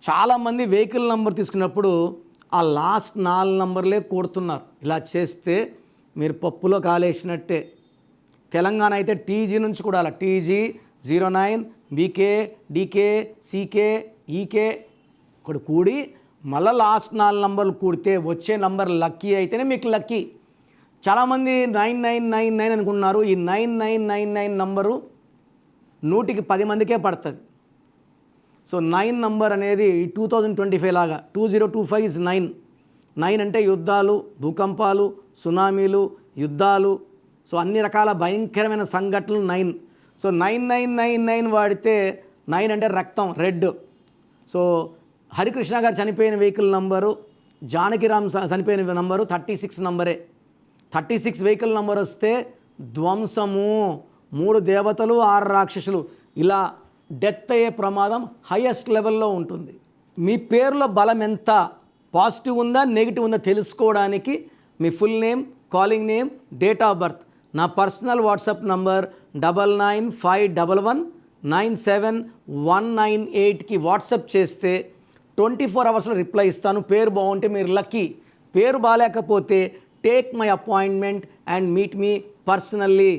చాలామంది vehicle number తీసుకున్నప్పుడు ఆ లాస్ట్ 4 నంబర్లే కొడుతున్నారు. ఇలా చేస్తే మీరు పప్పులో కాలేసినట్టే. తెలంగాణ అయితే టీజీ నుంచి కూడా అలా టీజీ 09 బీకే డీకే సీకే ఈకే ఇక్కడ కూడి మళ్ళీ లాస్ట్ 4 నంబర్లు కూడితే వచ్చే నంబర్ లక్కీ అయితేనే మీకు లక్కీ. చాలామంది 9999 అనుకున్నారు. ఈ 9999 నంబరు 100కి 10 మందికే పడుతుంది. సో 9 నంబర్ అనేది 2025 లాగా 2025 ఇస్ 9. 9 అంటే యుద్ధాలు, భూకంపాలు, సునామీలు, యుద్ధాలు, సో అన్ని రకాల భయంకరమైన సంఘటనలు 9. సో 9999 వాడితే 9 అంటే రక్తం, రెడ్. సో హరికృష్ణ గారు చనిపోయిన వెహికల్ నంబరు, జానకిరామ్ చనిపోయిన నంబరు 36 నంబరే. 36 వెహికల్ నంబర్ వస్తే ధ్వంసము, 3 దేవతలు 6 రాక్షసులు, ఇలా డెత్ అయ్యే ప్రమాదం హైయెస్ట్ లెవెల్లో ఉంటుంది. మీ పేరులో బలం ఎంత, పాజిటివ్ ఉందా నెగిటివ్ ఉందా తెలుసుకోవడానికి మీ full name, calling name, date of birth, నా పర్సనల్ వాట్సాప్ నంబర్ 9951971998కి వాట్సాప్ చేస్తే 24 అవర్స్లో రిప్లై ఇస్తాను. పేరు బాగుంటే మీరు లక్కీ, పేరు బాగాలేకపోతే take my appointment and meet me personally.